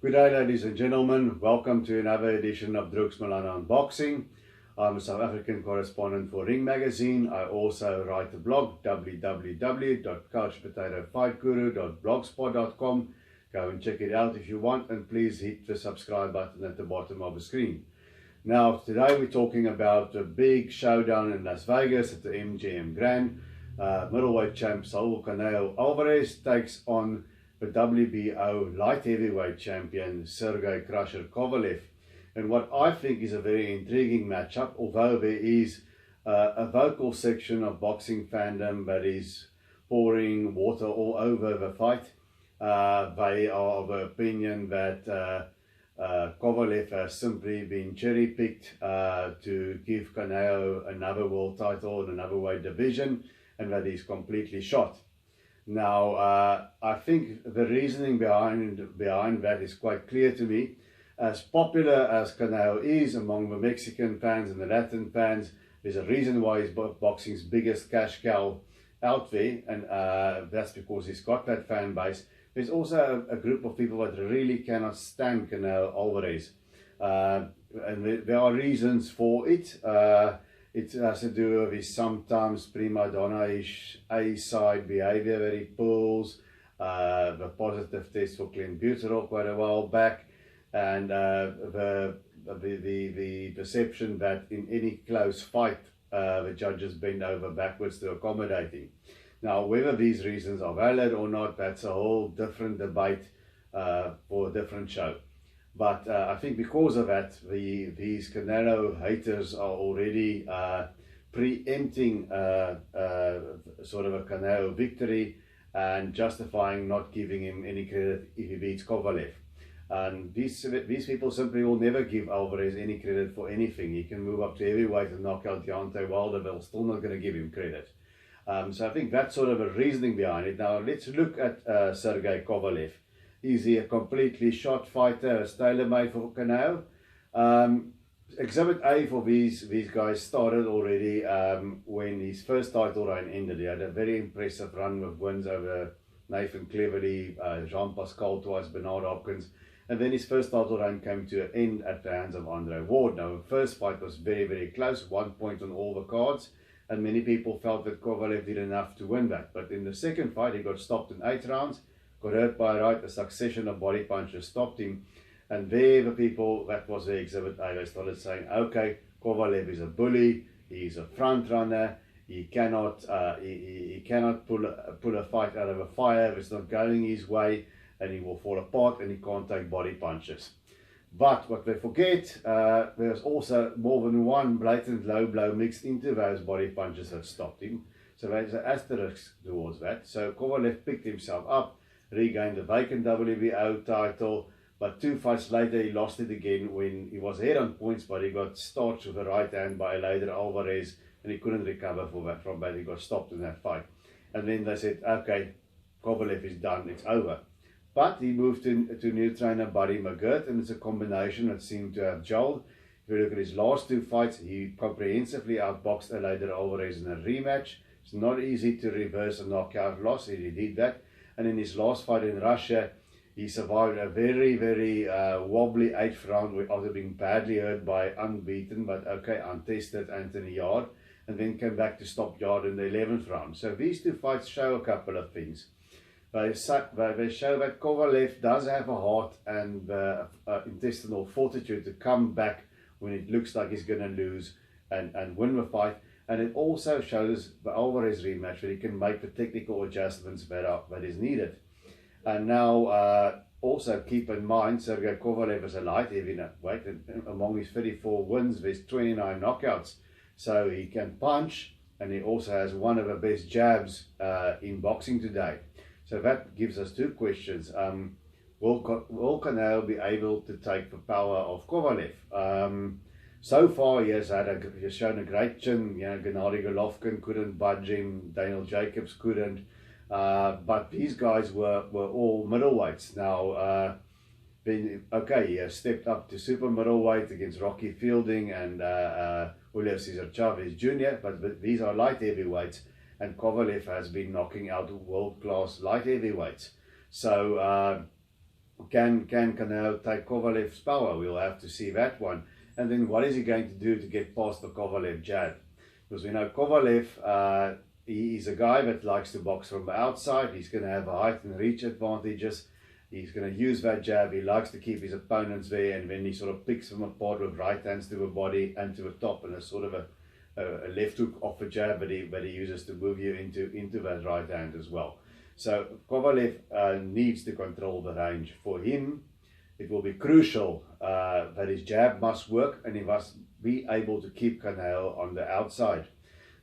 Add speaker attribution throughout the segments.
Speaker 1: Good day, ladies and gentlemen. Welcome to another edition of Drooks Malana Unboxing. I'm a South African correspondent for Ring Magazine. I also write the blog www.couchpotatofightguru.blogspot.com. Go and check it out if you want, and please hit the subscribe button at the bottom of the screen. Now, today we're talking about a big showdown in Las Vegas at the MGM Grand. Middleweight champ Saul Canelo Alvarez takes on the WBO light heavyweight champion Sergey Kovalev. And what I think is a very intriguing matchup, although there is a vocal section of boxing fandom that is pouring water all over the fight. They are of the opinion that Kovalev has simply been cherry-picked to give Canelo another world title in another weight division, and that he's completely shot. Now, I think the reasoning behind that is quite clear to me. As popular as Canelo is among the Mexican fans and the Latin fans, there's a reason why he's boxing's biggest cash cow out there, and that's because he's got that fan base. There's also a group of people that really cannot stand Canelo Alvarez, and there are reasons for it. It has to do with his sometimes prima donna-ish A-side behavior that he pulls, the positive test for clenbuterol quite a while back, and the perception that in any close fight the judges bend over backwards to accommodate him. Now, whether these reasons are valid or not, that's a whole different debate for a different show. But I think because of that, these Canelo haters are already preempting sort of a Canelo victory and justifying not giving him any credit if he beats Kovalev. And these people simply will never give Alvarez any credit for anything. He can move up to heavyweight and knock out Deontay Wilder, they're still not going to give him credit. So I think that's sort of a reasoning behind it. Now let's look at Sergey Kovalev. Is he a completely shot fighter, a tailor-made for Canelo? Exhibit A for these guys started already when his first title reign ended. He had a very impressive run with wins over Nathan Cleverly, Jean-Pascal twice, Bernard Hopkins. And then his first title reign came to an end at the hands of Andre Ward. Now, the first fight was very, very close, 1 point on all the cards. And many people felt that Kovalev did enough to win that. But in the second fight, he got stopped in 8 rounds. Got hurt by a right, a succession of body punches stopped him, and there the people, that was the exhibit A, they started saying, okay, Kovalev is a bully, he's a front runner, he cannot pull a fight out of a fire if it's not going his way, and he will fall apart and he can't take body punches. But what they forget, there's also more than one blatant low blow mixed into those body punches that stopped him. So there's an asterisk towards that. So Kovalev picked himself up, regained the vacant WBO title, but 2 fights later he lost it again when he was ahead on points, but he got starched with the right hand by a later Alvarez, and he couldn't recover from that. He got stopped in that fight. And then they said, okay, Kovalev is done, it's over. But he moved to new trainer Buddy McGirt, and it's a combination that seemed to have gelled. If you look at his last 2 fights, he comprehensively outboxed a later Alvarez in a rematch. It's not easy to reverse a knockout loss, he did that. And in his last fight in Russia, he survived a very, very wobbly 8th round after being badly hurt by unbeaten, but okay, untested Anthony Yarde, and then came back to stop Yarde in the 11th round. So these 2 fights show a couple of things. They show that Kovalev does have a heart and intestinal fortitude to come back when it looks like he's going to lose and win the fight. And it also shows the Alvarez rematch that he can make the technical adjustments that is needed. And now, also keep in mind, Sergey Kovalev is a light heavyweight, and among his 34 wins, there's 29 knockouts. So he can punch, and he also has one of the best jabs in boxing today. So that gives us 2 questions. Will Canelo be able to take the power of Kovalev? So far, he has shown a great chin. You know, Gennady Golovkin couldn't budge him. Daniel Jacobs couldn't. But these guys were all middleweights. Now, okay, he has stepped up to super middleweight against Rocky Fielding and Julio Cesar Chavez Jr. But these are light heavyweights, and Kovalev has been knocking out world-class light heavyweights. So can Canelo take Kovalev's power? We'll have to see that one. And then what is he going to do to get past the Kovalev jab? Because we know Kovalev, he is a guy that likes to box from the outside. He's going to have a height and reach advantages. He's going to use that jab. He likes to keep his opponents there, and then he sort of picks them apart with right hands to the body and to the top, and a sort of a left hook off a jab that he uses to move you into that right hand as well. So Kovalev needs to control the range. For him, it will be crucial that his jab must work, and he must be able to keep Canelo on the outside.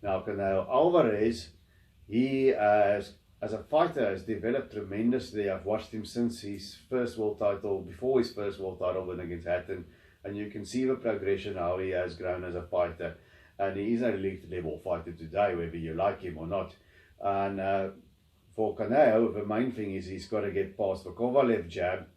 Speaker 1: Now Canelo Alvarez, he as a fighter has developed tremendously. I've watched him since his first world title, before his first world title win against Hatton, and you can see the progression, how he has grown as a fighter. And he is an elite level fighter today, whether you like him or not. And for Canelo, the main thing is he's got to get past the Kovalev jab,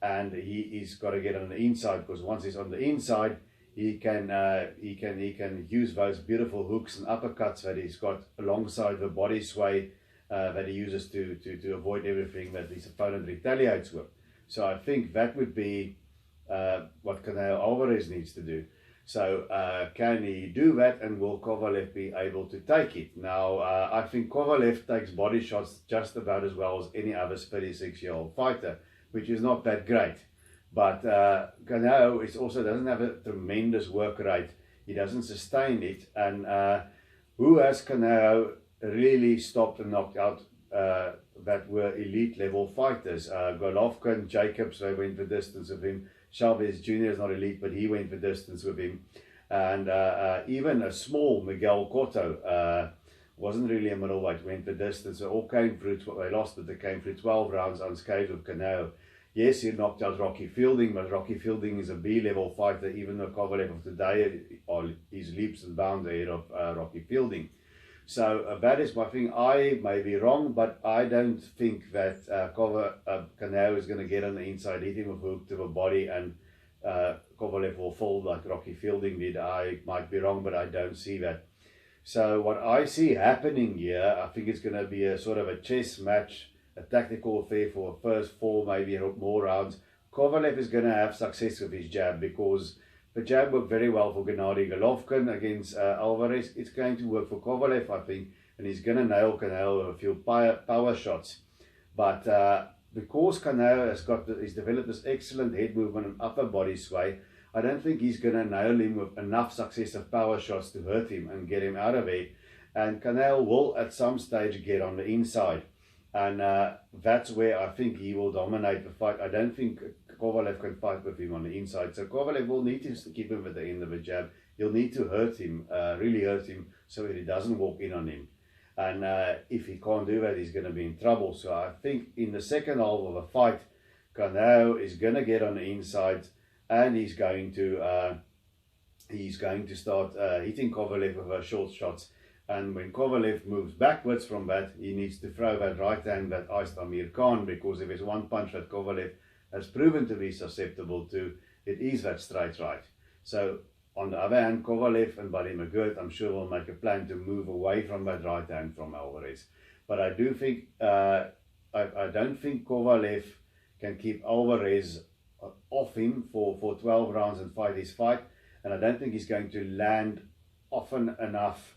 Speaker 1: and he's got to get on the inside, because once he's on the inside, he can use those beautiful hooks and uppercuts that he's got alongside the body sway that he uses to avoid everything that his opponent retaliates with. So I think that would be what Canelo Alvarez needs to do. So can he do that, and will Kovalev be able to take it? Now I think Kovalev takes body shots just about as well as any other 36-year-old fighter, which is not that great. But Canelo also doesn't have a tremendous work rate. He doesn't sustain it. And who has Canelo really stopped and knocked out that were elite level fighters? Golovkin, Jacobs, they went the distance with him. Chavez Jr. is not elite, but he went the distance with him. And even a small Miguel Cotto wasn't really a middleweight, went the distance. They all came through, they lost, but they came through 12 rounds unscathed with Canelo. Yes, he knocked out Rocky Fielding, but Rocky Fielding is a B-level fighter, even though Kovalev of today is leaps and bounds ahead of Rocky Fielding. So that is my thing. I may be wrong, but I don't think that Canelo is going to get on the inside, hit him with a hook to the body, and Kovalev will fall like Rocky Fielding did. I might be wrong, but I don't see that. So what I see happening here, I think it's going to be a sort of a chess match, a tactical affair for the first 4, maybe more rounds. Kovalev is going to have success with his jab, because the jab worked very well for Gennady Golovkin against Alvarez. It's going to work for Kovalev, I think, and he's going to nail Canelo with a few power shots. But because Canelo he's developed this excellent head movement and upper body sway, I don't think he's going to nail him with enough successive power shots to hurt him and get him out of it. And Canelo will at some stage get on the inside. And that's where I think he will dominate the fight. I don't think Kovalev can fight with him on the inside. So Kovalev will need to keep him at the end of the jab. He'll need to hurt him, really hurt him, so that he doesn't walk in on him. And if he can't do that, he's going to be in trouble. So I think in the second half of the fight, Canelo is going to get on the inside, and he's going to start hitting Kovalev with those short shots. And when Kovalev moves backwards from that, he needs to throw that right hand that iced Amir Khan, because if there's one punch that Kovalev has proven to be susceptible to, it is that straight right. So on the other hand, Kovalev and Buddy McGirt, I'm sure, will make a plan to move away from that right hand from Alvarez. But I do think, I don't think Kovalev can keep Alvarez off him for 12 rounds and fight his fight. And I don't think he's going to land often enough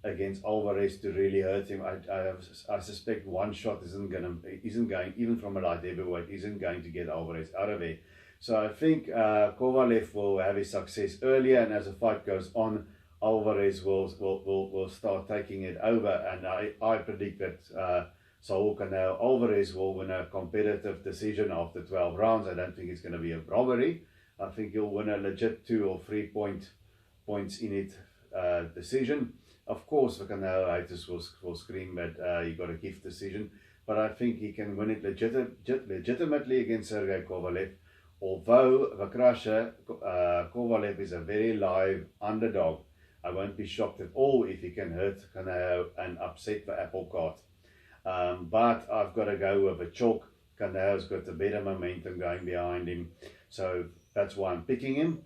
Speaker 1: against Alvarez to really hurt him. I suspect one shot isn't going, even from a light heavyweight, isn't going to get Alvarez out of it. So I think Kovalev will have his success earlier, and as the fight goes on, Alvarez will start taking it over. And I predict that Saul Canelo Alvarez will win a competitive decision after 12 rounds. I don't think it's going to be a robbery. I think he'll win a legit 2 or 3 points in it decision. Of course, the Canelo haters will scream that he got a gift decision, but I think he can win it legitimately against Sergey Kovalev. Although the crusher, Kovalev, is a very live underdog, I won't be shocked at all if he can hurt Canelo and upset the apple cart. But I've got to go with a chalk. Canelo's got the better momentum going behind him, so that's why I'm picking him.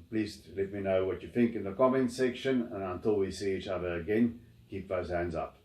Speaker 1: Please let me know what you think in the comment section, and until we see each other again, keep those hands up.